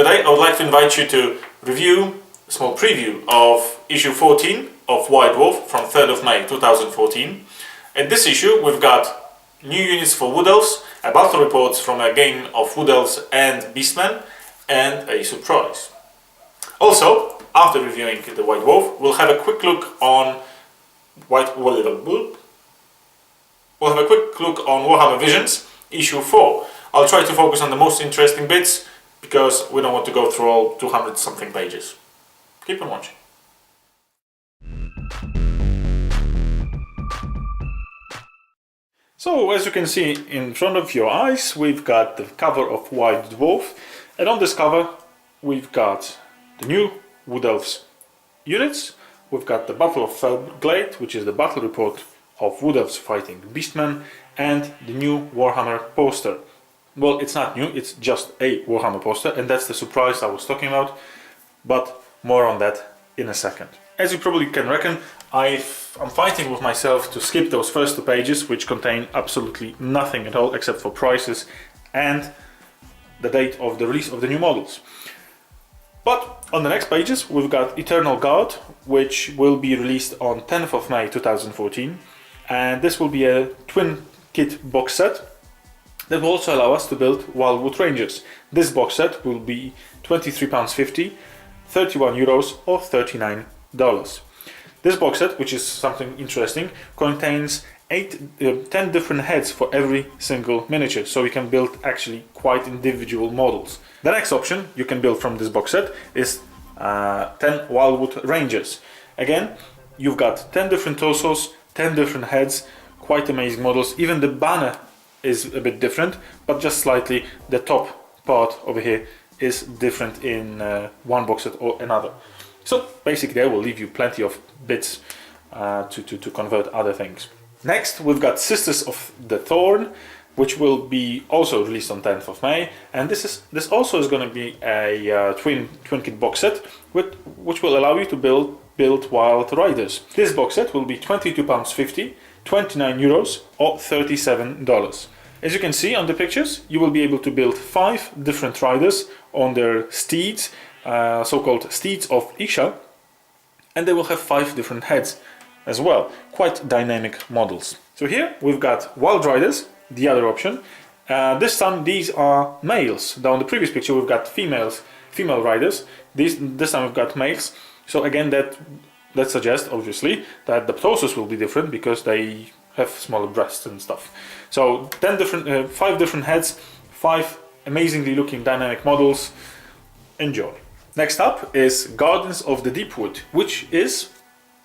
Today I would like to invite you to review a small preview of issue 14 of White Dwarf from 3rd of May 2014. In this issue we've got new units for Wood Elves, a battle report from a game of Wood Elves and Beastmen, and a surprise. Also, after reviewing the White Dwarf, we'll have a quick look on Warhammer Visions, issue 4. I'll try to focus on the most interesting bits because we don't want to go through all 200 something pages. Keep on watching. So, as you can see in front of your eyes, we've got the cover of White Dwarf, and on this cover we've got the new Wood Elves units. We've got the Battle of Felglade, which is the battle report of Wood Elves fighting Beastmen, and the new Warhammer poster. Well, it's not new, it's just a Warhammer poster, and that's the surprise I was talking about, but more on that in a second. As you probably can reckon, I'm fighting with myself to skip those first two pages, which contain absolutely nothing at all except for prices and the date of the release of the new models. But on the next pages we've got Eternal Guard, which will be released on 10th of May 2014, and this will be a twin kit box set that will also allow us to build Wildwood Rangers. This box set will be £23.50, €31 or $39. This box set, which is something interesting, contains 10 different heads for every single miniature, so we can build actually quite individual models. The next option you can build from this box set is 10 Wildwood Rangers. Again, you've got 10 different torsos, 10 different heads, quite amazing models. Even the banner is a bit different, but just slightly. The top part over here is different in one box set or another. So basically I will leave you plenty of bits to convert other things. Next we've got Sisters of the Thorn, which will be also released on 10th of May, and this also is going to be a twin kit box set which will allow you to build Wild Riders. This box set will be £22.50, €29 or $37. As you can see on the pictures, you will be able to build 5 different riders on their steeds, so-called Steeds of Isha, and they will have 5 different heads as well. Quite dynamic models. So here we've got Wild Riders, the other option. This time these are males. Down the previous picture we've got female riders. This time we've got males. So again that suggests obviously that the torsos will be different because they have smaller breasts and stuff. So 5 different heads, 5 amazingly looking dynamic models. Enjoy. Next up is Guardians of the Deepwood, which is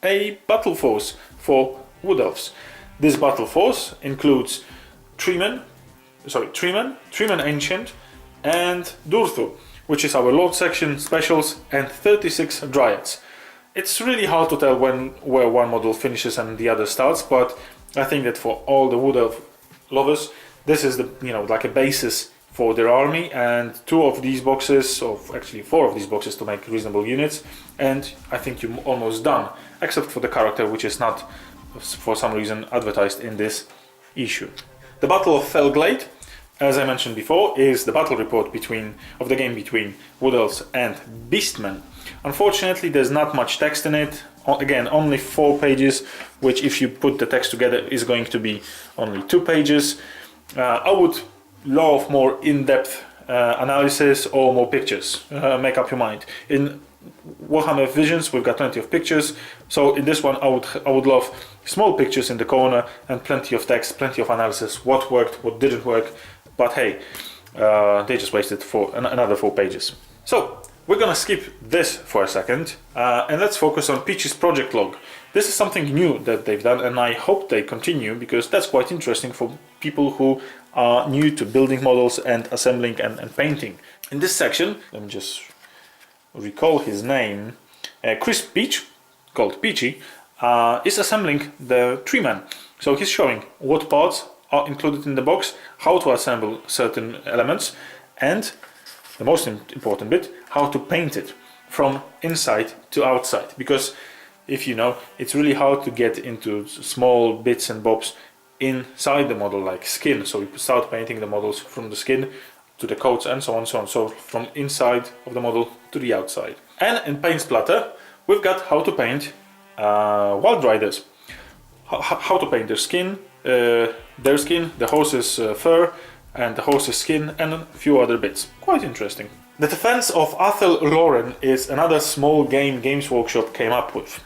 a battle force for Wood Elves. This battle force includes Treeman Ancient, and Durthu, which is our Lord Section specials, and 36 Dryads. It's really hard to tell where one model finishes and the other starts, but I think that for all the Wood Elf lovers, this is like a basis for their army, and 2 of these boxes, or actually 4 of these boxes to make reasonable units, and I think you're almost done, except for the character, which is not for some reason advertised in this issue. The Battle of Felglade, as I mentioned before, is the battle report of the game between Wood Elves and Beastmen. Unfortunately, there's not much text in it. Again, only 4 pages, which if you put the text together is going to be only 2 pages. I would love more in-depth analysis or more pictures. Make up your mind. In Warhammer Visions we've got plenty of pictures, so in this one I would love small pictures in the corner and plenty of text, plenty of analysis, what worked, what didn't work, but hey, they just wasted another 4 pages. So we're gonna skip this for a second and let's focus on Peach's project log. This is something new that they've done, and I hope they continue because that's quite interesting for people who are new to building models and assembling and painting. In this section, let me just recall his name, Chris Peach, called Peachy, is assembling the Treeman. So he's showing what parts are included in the box, how to assemble certain elements, and the most important bit, how to paint it from inside to outside. Because if you know, it's really hard to get into small bits and bobs inside the model, like skin. So we start painting the models from the skin to the coats and so on and so on. So from inside of the model to the outside. And in paint splatter, we've got how to paint wild riders. How to paint their skin, the horse's fur, and the horse's skin, and a few other bits. Quite interesting. The Defense of Athel Loren is another small game Games Workshop came up with.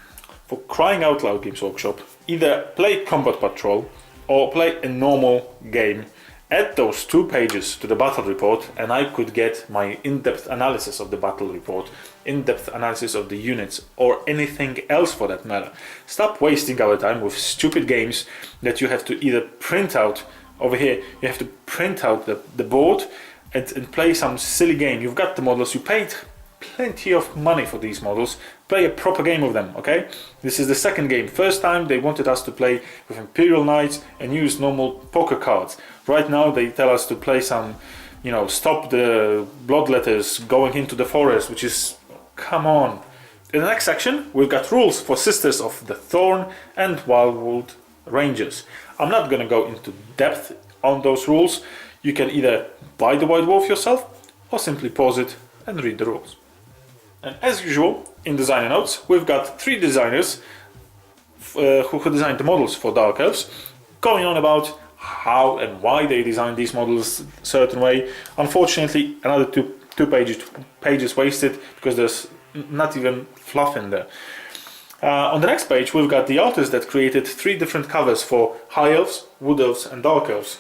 For crying out loud, Games Workshop, either play Combat Patrol or play a normal game. Add those 2 pages to the battle report and I could get my in-depth analysis of the battle report, in-depth analysis of the units, or anything else for that matter. Stop wasting our time with stupid games that you have to either print out. Over here you have to print out the board and play some silly game. You've got the models, you paid plenty of money for these models. Play a proper game of them, okay? This is the second game. First time they wanted us to play with Imperial Knights and use normal poker cards. Right now they tell us to play some, you know, stop the bloodletters going into the forest, which is, come on. In the next section we've got rules for Sisters of the Thorn and Wildwood Rangers. I'm not gonna go into depth on those rules. You can either buy the White Dwarf yourself or simply pause it and read the rules. And as usual, in designer notes, we've got 3 designers who designed the models for Dark Elves, going on about how and why they designed these models a certain way. Unfortunately, another two pages wasted because there's not even fluff in there. On the next page, we've got the artist that created 3 different covers for High Elves, Wood Elves, and Dark Elves.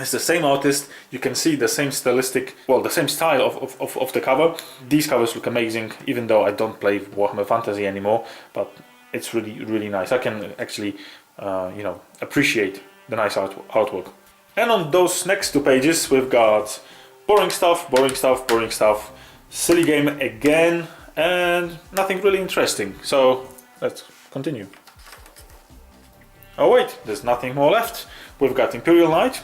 It's the same artist. You can see the same stylistic, well, the same style of the cover. These covers look amazing, even though I don't play Warhammer Fantasy anymore, but it's really nice. I can actually you know, appreciate the nice artwork. And on those next 2 pages we've got boring stuff, silly game again, and nothing really interesting. So let's continue. Oh wait, there's nothing more left. We've got Imperial Knight,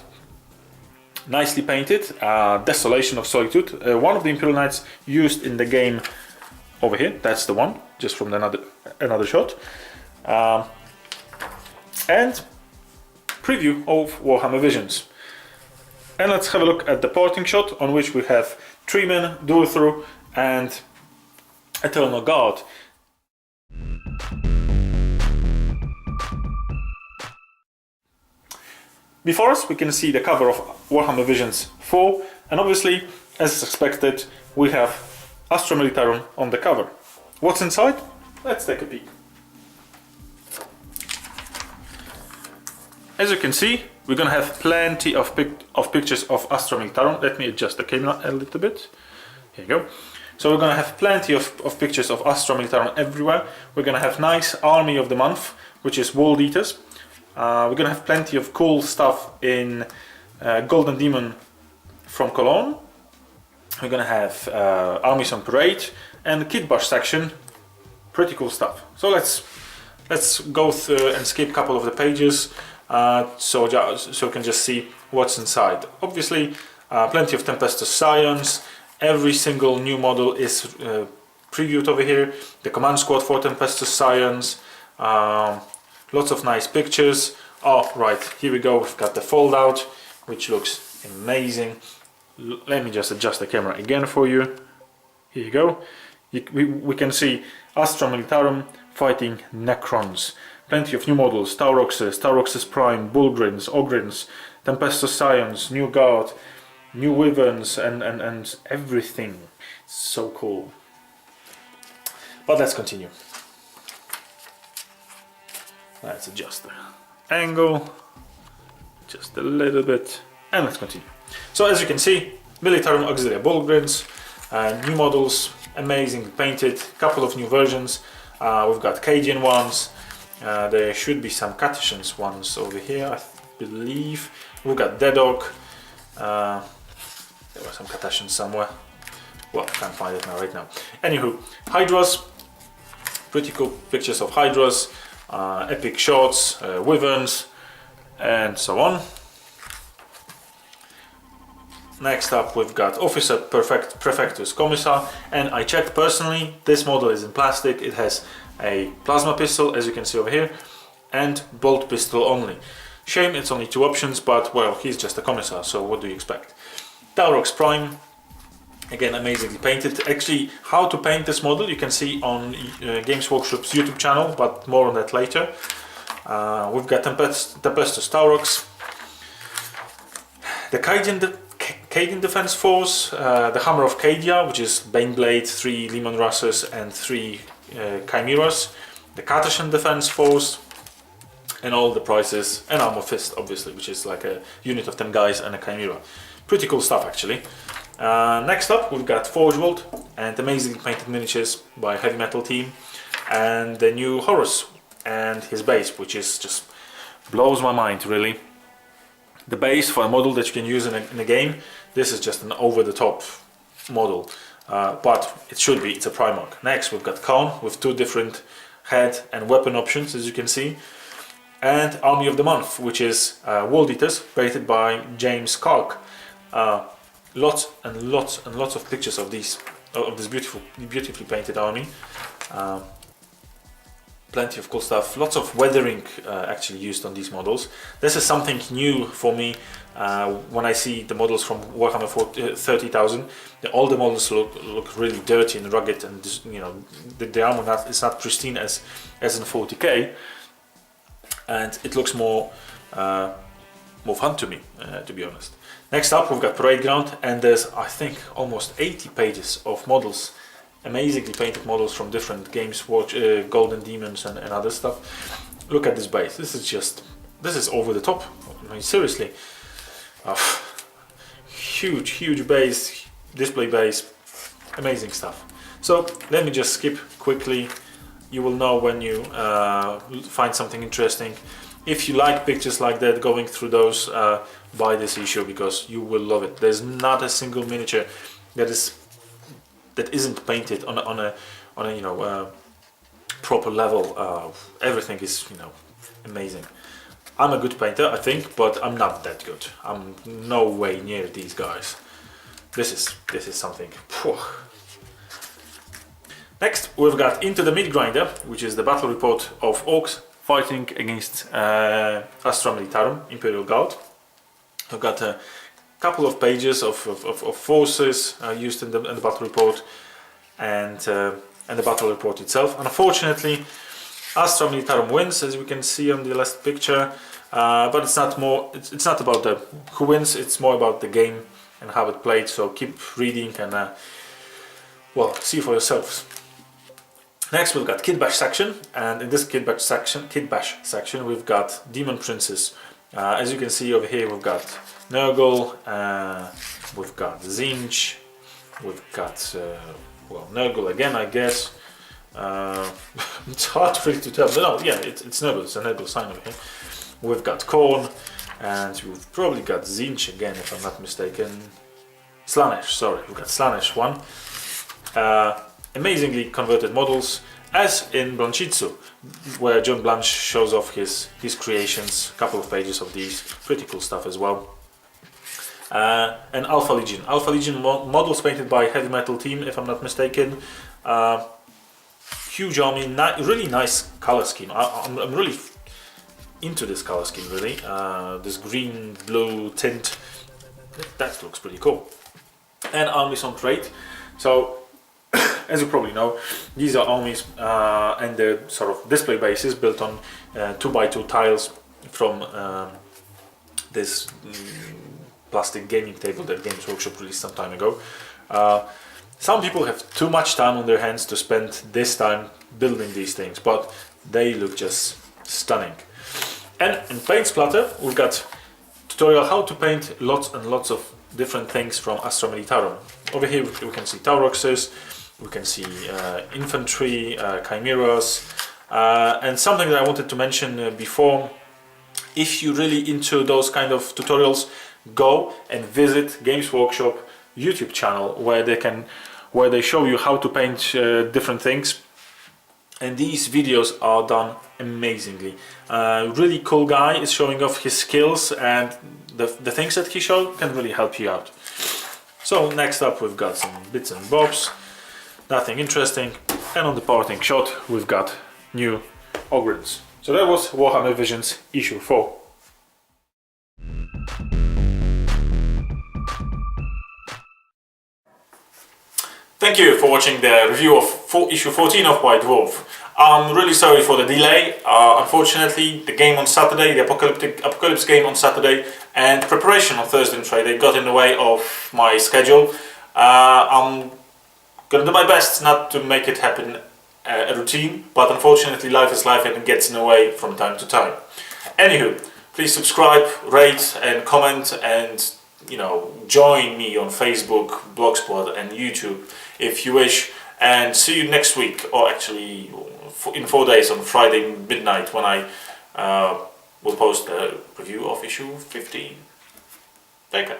nicely painted, Desolation of Solitude, one of the Imperial Knights used in the game over here. That's the one, just from another shot. And preview of Warhammer Visions. And let's have a look at the parting shot, on which we have 3 men, duel through, and Eternal Guard. Before us we can see the cover of Warhammer Visions 4, and obviously, as expected, we have Astra Militarum on the cover. What's inside? Let's take a peek. As you can see, we're gonna have plenty of pictures of Astra Militarum. Let me adjust the camera a little bit. Here you go. So we're gonna have plenty of pictures of Astra Militarum everywhere. We're gonna have nice Army of the Month, which is World Eaters. We're gonna have plenty of cool stuff in Golden Demon from Cologne. We're gonna have Armies on Parade and Kit Bash section. Pretty cool stuff. So let's go through and skip a couple of the pages so you can just see what's inside. Obviously, plenty of Tempestus Scions. Every single new model is previewed over here. The command squad for Tempestus Scions. Lots of nice pictures. Oh, right, here we go. We've got the fold out, which looks amazing. Let me just adjust the camera again for you. Here you go. We can see Astra Militarum fighting Necrons. Plenty of new models: Tauroxes Prime, Bulgrins, Ogrins, Tempestus Scions, New Guard, New Wyverns, and everything. So cool. But let's continue. Let's adjust the angle just a little bit, and let's continue. So as you can see, Militarum Auxilia Bulgrins, new models, amazing painted, couple of new versions. We've got Cadian ones, there should be some Catechans ones over here, I believe. We've got Dead Oak, there were some Catechans somewhere, well, can't find it right now. Anywho, Hydras, pretty cool pictures of Hydras. Epic shots, wyverns, and so on. Next up we've got Officer Prefectus Commissar, and I checked personally, this model is in plastic. It has a plasma pistol, as you can see over here, and bolt pistol only. Shame it's only 2 options, but well, he's just a commissar, so what do you expect? Taurox Prime, again amazingly painted. Actually, how to paint this model you can see on Games Workshop's YouTube channel, but more on that later. We've got Tempestus Taurox, the Cadian Defense Force, the Hammer of Cadia, which is Baneblade, 3 Leman Russes and 3 Chimeras, the Cartesian Defense Force, and all the prices, and Armor Fist obviously, which is like a unit of 10 guys and a Chimera. Pretty cool stuff actually. Next up we've got Forge World and amazingly painted miniatures by Heavy Metal Team, and the new Horus and his base, which is just blows my mind really. The base for a model that you can use in a game, this is just an over-the-top model, but it should be, it's a Primarch. Next we've got Khan with 2 different head and weapon options, as you can see, and Army of the Month, which is World Eaters, painted by James Clark. Lots and lots and lots of pictures of this beautifully painted army. Plenty of cool stuff, lots of weathering actually used on these models. This is something new for me when I see the models from Warhammer 30,000. All the models look really dirty and rugged, and you know the armor is not pristine as in 40k, and it looks more fun to me, to be honest. Next up we've got Parade Ground, and there's I think almost 80 pages of models. Amazingly painted models from different games, Golden Demons and other stuff. Look at this base. This is over the top. I mean, seriously, huge base, display base, amazing stuff. So let me just skip quickly. You will know when you find something interesting. If you like pictures like that, going through those, buy this issue because you will love it. There's not a single miniature that isn't painted on a you know proper level. Everything is, you know, amazing. I'm a good painter, I think, but I'm not that good. I'm no way near these guys. This is something. Phew. Next we've got Into the Meat Grinder, which is the battle report of orcs fighting against Astra Militarum, Imperial Guard. I've got a couple of pages of forces used in the battle report, and the battle report itself. Unfortunately, Astra Militarum wins, as we can see on the last picture, but it's not about who wins. It's more about the game and how it played. So keep reading and well, see for yourselves. Next we've got Kit Bash section, and in this Kit Bash section we've got Demon Princes. As you can see over here, we've got Nurgle, we've got Zinch, we've got well, Nurgle again, I guess. It's hard really to tell. No, yeah, it's Nurgle. It's a Nurgle sign over here. We've got Khorne, and we've probably got Zinch again, if I'm not mistaken. Slaanesh, sorry, we've got Slaanesh 1. Amazingly converted models, as in Blanchitsu, where John Blanche shows off his creations. A couple of pages of these, pretty cool stuff as well. And Alpha Legion models painted by Heavy Metal Team, if I'm not mistaken. Huge army, really nice color scheme. I'm really into this color scheme, really. This green blue tint, that looks pretty cool. And armies on trade. So as you probably know, these are armies and their sort of display bases built on 2x2 tiles from this plastic gaming table that Games Workshop released some time ago. Some people have too much time on their hands to spend this time building these things, but they look just stunning. And in Paint Splatter, we've got tutorial how to paint lots and lots of different things from Astra Militarum. Over here we can see Tauroxes, we can see infantry, chimeras, and something that I wanted to mention before. If you're really into those kind of tutorials, go and visit Games Workshop YouTube channel, where they show you how to paint different things, and these videos are done amazingly. Really cool guy is showing off his skills, and the things that he showed can really help you out. So next up we've got some bits and bobs, nothing interesting, and on the parting shot we've got new Ogrins. So that was Warhammer Visions issue 4. Thank you for watching the review of issue 14 of White Dwarf. I'm really sorry for the delay. Unfortunately, the game on Saturday, the Apocalypse game on Saturday, and preparation on Thursday and Friday got in the way of my schedule. I'm gonna do my best not to make it happen a routine, but unfortunately life is life and it gets in the way from time to time. Anywho, please subscribe, rate and comment, and join me on Facebook, Blogspot and YouTube if you wish, and see you next week, or actually in 4 days on Friday midnight when I will post a review of issue 15. Take care.